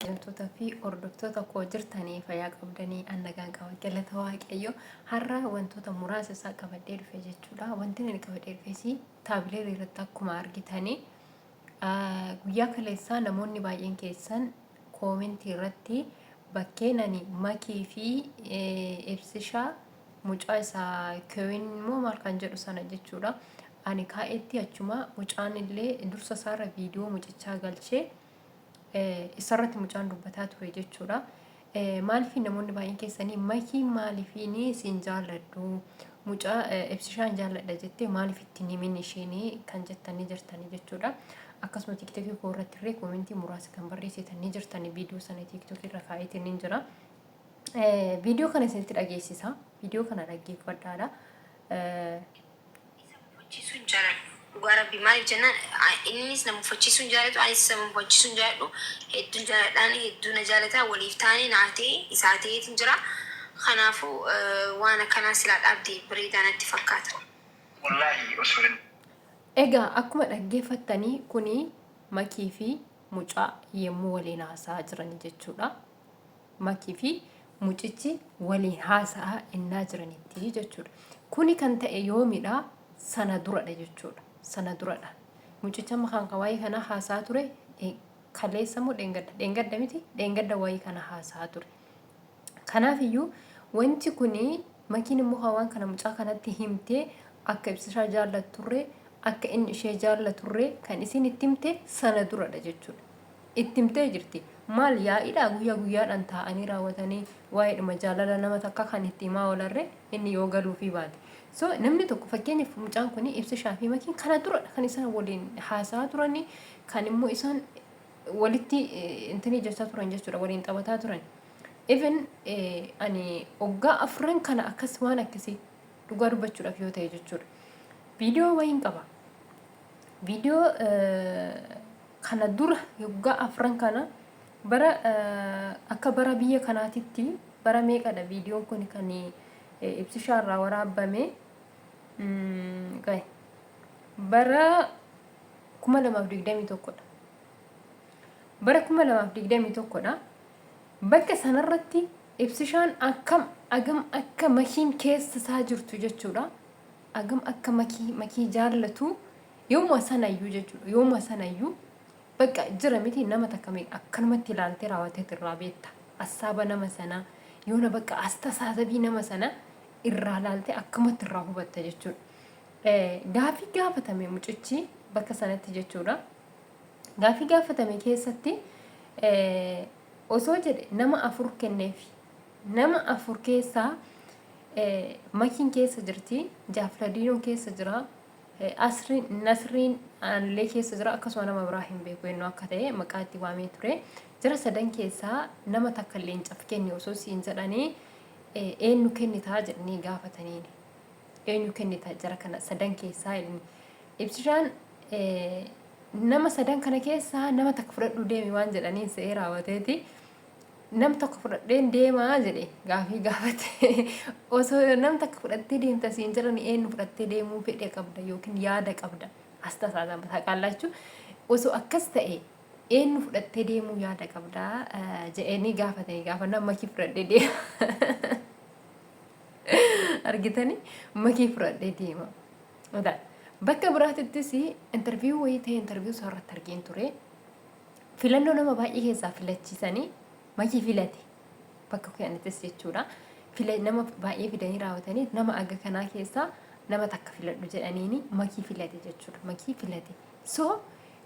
Wantoota fi hordoftoota koo jirtanii fayyaa qabdanii annagaan qaba galata waaqayyo har'a wantoota muraasa isaa qabadhee dhufe jechuudha. Wanti inni qabadhee dhufes taabilee irratti akkuma argitanii guyyaa kaleessaa namoonni baay'een keessan koomentii irratti bakkeen ani makii fi ibsishaa mucaa isaa kewin immoo maal kan jedhu sana jechuudha. Ani kaa'etti achuma mucaan illee dursa isaarra viidiyoo mucichaa galchee isarratti mucaan dubbataa ture jechuudha. Maaliif namoonni baay'een keessanii makii maaliifiin siin jaalladhu mucaa ibsishaan jaalladha jettee maaliif ittiin himin isheenii kan jettanii jirtanii jechuudha. Akkasuma tiktokii koo irratti illee koomentii muraasa kan barreessitanii jirtanii viidiyoo sana tiktokii irra kaa'eetiin hin jira. Viidiyoo kana isinitti dhageessisa. Viidiyoo kana dhaggeeffadhaadha. Dhugaa rabbii maaliif jennaan innis nama uffachiisuu hin jaalatu anis nama uffachiisuu hin jaalladhu hedduun jaalladhaan hedduun na jaalataa waliif taane naatee isaa ta'eetiin jira kanaafuu waan akkanaa silaa dhaabdee bareedaa natti fakkaata. Egaa akkuma dhaggeeffattanii kuni makii fi mucaa yemmuu waliin haasa'aa jiran jechuudha. Makii fi mucichi waliin haasa'aa innaa jiranitti jechuudha. Kuni kan ta'e yoomidha sana duradha jechuudha. Sana duradha. Mucicha makaan waa'ee kana haasaa ture kaleessa moo dheengadda miti dheengadda waa'ee kana haasaa ture. Kanaaf iyyuu wanti kuni makiin immoo waan kana mucaa kanatti himtee akka ibsishaa jaallaturre akka inni ishee jaallaturre kan isin itti himte sana duradha jechuudha. Itti himtee jirti. Maal yaa'idha guyyaa guyyaadhaan taa'anii raawwatanii waa'eedhuma jaalala nama takka kan itti himaa oolarre inni yoo galuufi baate. So namni tokko fakkeenyaaf mucaan kun ibsishaa fi makiin kana duradha kan isaan waliin haasaa turani kan immoo isaan walitti intini jechaa turan jechuudha waliin taphataa turan. Even ani waggaa afran kana akkas waan akkasii dhugaa dubbachuudhaaf yoo ta'e jechuudha. Viidiyoo wayiin qaba. Viidiyoo kana dura waggaa afran kana bara akka bara biyya kanaatitti bara meeqadha viidiyoon kun kan ibsishaa irraa waraabame bara 2021 dha. Bara 2021 dha. Bakka sanarratti ibsishaan agam akka makiin keessa isaa jirtu jechuudha. Agam akka makii jaallatu yooma sanayyuu jechuudha. Yooma sanayyuu bakka jira miti nama takka akkanumatti ilaaltee raawwatee irraa beekta. Assaaba nama sanaa yoona bakka astaasabii nama sanaa irraa ilaaltee akkamatti irraa hubatta jechuudha. Gaaffii gaafatame mucichi bakka sanatti jechuudha. Gaaffii gaafatame keessatti osoo jedhe nama 4 kenneef nama 4 keessaa makiin keessa jirti, Jaafladiinoon keessa jira, Nasriin illee keessa jira akkasuma nama biraa hin beeku eenyu akka ta'e maqaa itti waamee ture. Jira sadan keessaa nama takka illee hin cafkenne osoo siin jedhanii eenyu kennitaa jedhanii gaafataniini. Eenyu kennitaa jira kana sadan keessaa ibsishaan nama sadan kana keessaa nama takka fudhadhu deemi waan jedhanii se'ee raawwateeti. Nam tokko fudhadheen deemaa jedhe gaaffii gaafate. Osoo nam takka fudhattee deemta siin jedhanii eenyu fudhattee deemuu fedhe qabda yookiin yaada qabda. Astaasaadhaan taqaallachuu osoo akkas ta'e eenyu fudhattee deemuu yaada qabda jedhanii gaafatanii gaafannaan makii fudhadhee deema. Argitanii makii fudhadhee deema. Bakka biraatittis interviiyuu wayii ta'e interviiyuu isaarratti argeen ture. Filannoo nama baay'ee keessaa filachiisanii makii filate bakka kanattis jechuudha. Nama baay'ee fidanii raawwatanii nama aga kanaa keessaa nama takka filadhu jedhaniini makii filate jechuudha. Makii filate. So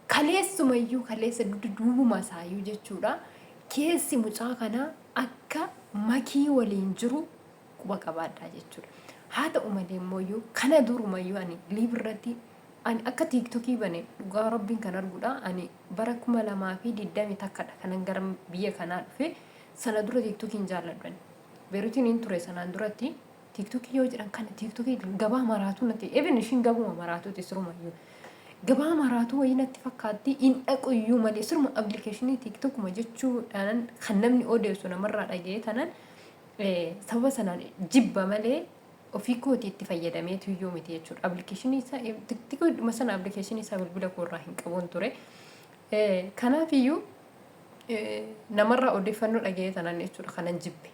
kaleessumayyuu kaleessa duubuma isaayyuu jechuudha. Keessi mucaa kanaa akka makii waliin jiru quba qabaadhaa jechuudha. Haa ta'u malee immoo kana durumayyuu ani liibirratti ani akka tiktokii bane dhugaa rabbiin kan arguudha. Ani bara 2020 takkadha kanan gara biyya kanaa dhufe sana dura tiktokiin jaalladhu. Beerutiin hin ture sanaan duratti tiktokii yoo jedhan kana tiktokii gabaa maraatu natti even ishiin gabuma maraatuuti sirumayyuu. Gabaa maraatu wayii natti fakkaatti hin dhaquyyuu malee siruma appilikeeshinii tiktokuma jechuudhaan kan namni odeessu namarraa dhaga'ee tanan sababa sanaan jibba malee ofii kooti itti fayyadameetu iyyuu miti jechuudha. Appilikeeshinii isaa tiktokii sana appilikeeshinii isaa bilbila koorraa hin qabuun ture. Kanaaf iyyuu namarraa odeeffannoo dhaga'ee tanan jechuudha kanan jibbe.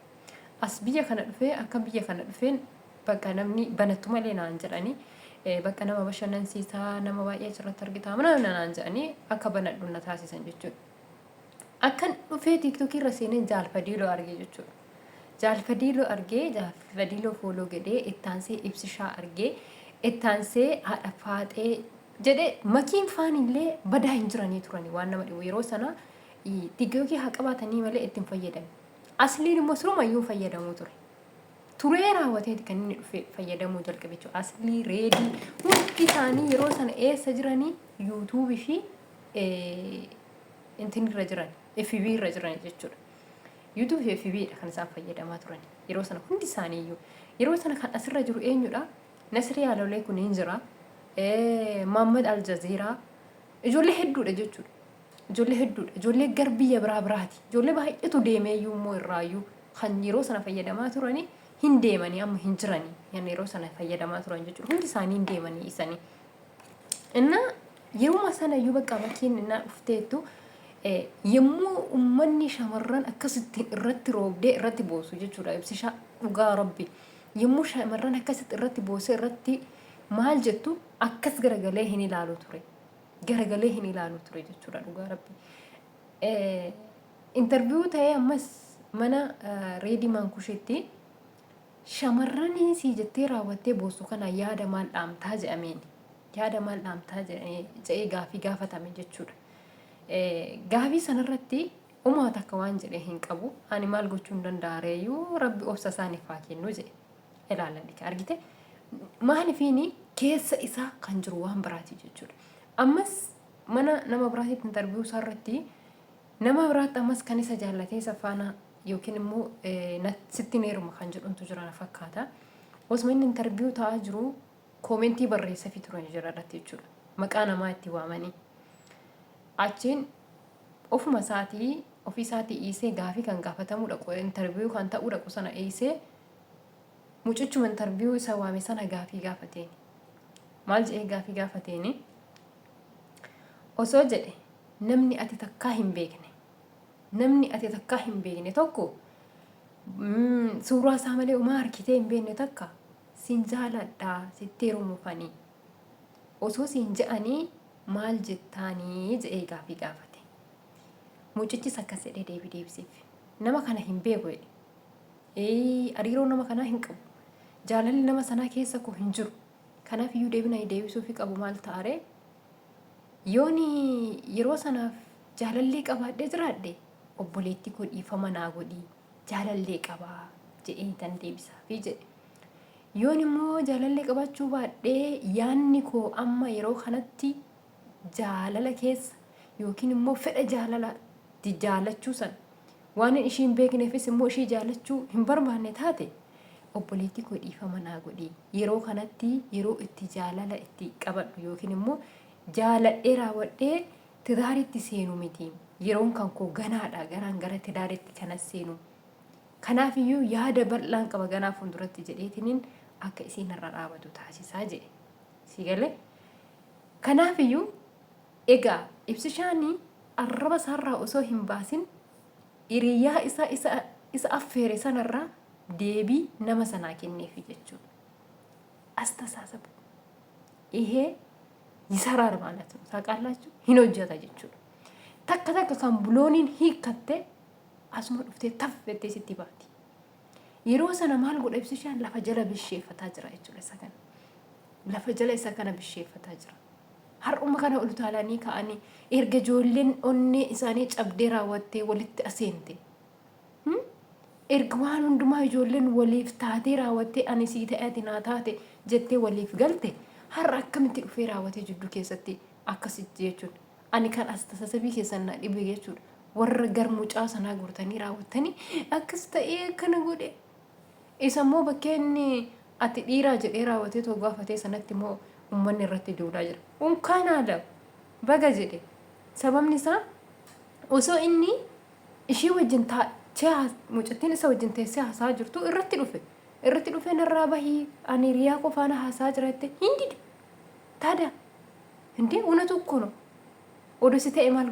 As biyya kana dhufee akka biyya kana dhufeen bakka namni banattu malee naan jedhanii bakka nama bashannansiisaa nama baay'ee achirratti argitaa mana naan jedhanii akka banadhu na taasisan jechuudha. Akkan dhufee tiiktookii irra seeneen jaalfadiiloo argee jechuudha. Jaalfadiiloo argee jaalfadiiloo fooloo godhee ittaansee ibsishaa argee ittaansee haadha faaxee jedhee makiin faanillee badaa hin jiranii turanii waan nama dhibu yeroo sana tiiktookii haa qabaatanii malee ittiin fayyadame. Asliin immoo sirumayyuu fayyadamuu ture. Turee raawwateeti kan inni dhufe fayyadamuu jalqabe jechuudha. Aslii reedii hundi isaanii yeroo sana eessa jiranii yuutuubii fi intin irra jiran FB irra jiran jechuudha. yuutuubii fi FB dha kan isaan fayyadamaa turan yeroo sana hundi isaanii iyyuu. Yeroo sana kan asirra jiru eenyudha? Nasri Yaalolee kun hin jira. Muhammad Aljazeeraa ijoollee hedduudha jechuudha. Ijoollee hedduudha. Ijoollee gar biyya biraa biraati. Ijoollee baay'eetu deemee iyyuu immoo irraayyuu kan yeroo sana fayyadamaa turanii hin deemanii amma hin jiranii. Yani yeroo sana fayyadamaa turan jechuudha. Hundi isaanii hin deemanii isanii. Inna yeruma sana iyyuu bakka makiin innaa dhufteettu yommuu ummanni shamarran akkasitti irratti roobdee irratti boosu jechuudha. Ibsishaa dhugaa Rabbi. Yommuu shamarran akkasitti irratti boosee irratti maal jettu akkas garagalee hin ilaalu ture. Garagalee hin ilaalu ture jechuudha dhugaa Rabbi. Interviyuu ta'ee ammas mana reedii mankusheetti shamarranii si jettee raawwattee boosu kana yaada maal dhaamtaa jedhameen. Yaada maal dhaamtaa jedhee gaafii gaafatame jechuudha. Gaafii sanarratti uumaa takka waan jedhee hin qabu. Ani maal gochuu hin danda'a reeyyuu Rabbi obsa isaaniif haa kennu jedhe. Ilaalladhi argite. Maalifiini keessa isaa kan jiru waan biraati jechuudha. Ammas mana nama biraatiif interviyuu isaarratti nama biraatti ammas kan isa jaallatee safaana yookiin immoo sitti neeruma kan jedhuntu jira na fakkaata. Osuma inni interviyuu ta'aa jiru koomentii barreessa fi turan jira irratti jechuudha. Maqaa namaa itti waamanii. Achiin ofuma isaatii ofii isaatii dhiisee gaafii kan gaafatamuudha interviyuu kan ta'uudha qusana dhiisee mucichuma interviyuu isa waame sana gaafii gaafateen. Maal jedhee gaafii gaafateen? Osoo jedhe namni ati takkaa hin beekne tokko suuraa isaa malee umaa harkitee hin beekne takka sin jaaladhaa sitti heerumufanii osoo sin je'anii maal jettaanii jedhee gaafii gaafate. Mucichis akkas jedhee deebisiif. Nama kana hin beeku jedhe. Hariiroo nama kanaa hin qabu. Jaalalli nama sanaa keessa koo hin jiru. Kanaaf iyyuu deebisuu fi qabu maal ta'are? Yooni yeroo sanaaf jaalallee qabaadhee jiraadhe obboleetti koo dhiifama naa godhii jaalallee qabaa jedhee tan deebisaa fi jedhe. Yoon immoo jaalallee qabaachuu baadhee yaanni koo amma yeroo kanatti jaalala keessa yookiin immoo fedha jaalalaatti jaalachuu san waan ishiin beekneefis immoo ishii jaalachuu hin barbaanne taate obboleetti koo dhiifama naa godhii yeroo kanatti yeroo itti jaalala itti qabadhu yookiin immoo jaaladhee raawwadhee tidaaritti seenu miti. Yeroon kan koo ganaadha garaan gara tidaaritti kanas seenu. Kanaaf iyyuu yaada bal'aan qaba ganaa fuulduratti jedheetiniin akka isiin irra dhaabatu taasisaa jedhe. Si galee? Kanaaf iyyuu egaa ibsishaanii arraba isaarraa osoo hin baasin hiriyaa isa affeere sanarraa deebii nama sanaa kenneefi jechuudha. Astaasasabu. Ihee ይሰራል ማለት ነው። ታውቃላችሁ ሂኖጀታ ጀቹ takka kan bulooniin hiikatte asuma dhuftee taffettee sitti baati. Yeroo sana maal godha ibsishaan lafa jala bisheeffataa jira jechuudha isa kana. Lafa jala isa kana bisheeffataa jira. Har'uma kana ol utaalanii ka'anii erga ijoolleen onnee isaanii cabdee raawwattee walitti aseente. Erga waan hundumaa ijoolleen waliif taatee raawwattee ani sii ta'eeti naa taate jettee waliif galte har'a akkamitti dhufee raawwatee jidduu keessatti akkasitti jechuudha. Ani kan astasasabii keessan na dhibe jechuudha. Warra garmucaa sanaa guurtanii raawwattanii akkas ta'ee kana godhe. Isa immoo bakkeenni ati dhiiraa jedhee raawwatee too gaafatee sanatti immoo uummanni irratti duulaa jira. Unkaan haala baga jedhe. Sababni isaa osoo inni ishii wajjin taa'ee mucattiin isa wajjin teessee haasaa jirtu irratti dhufe. Irratti dhufee narraa bahii ani riyaa qofaana haasaa jiraate hin dide. Taada. Hindi una tokko no. Oduu si ta'e maal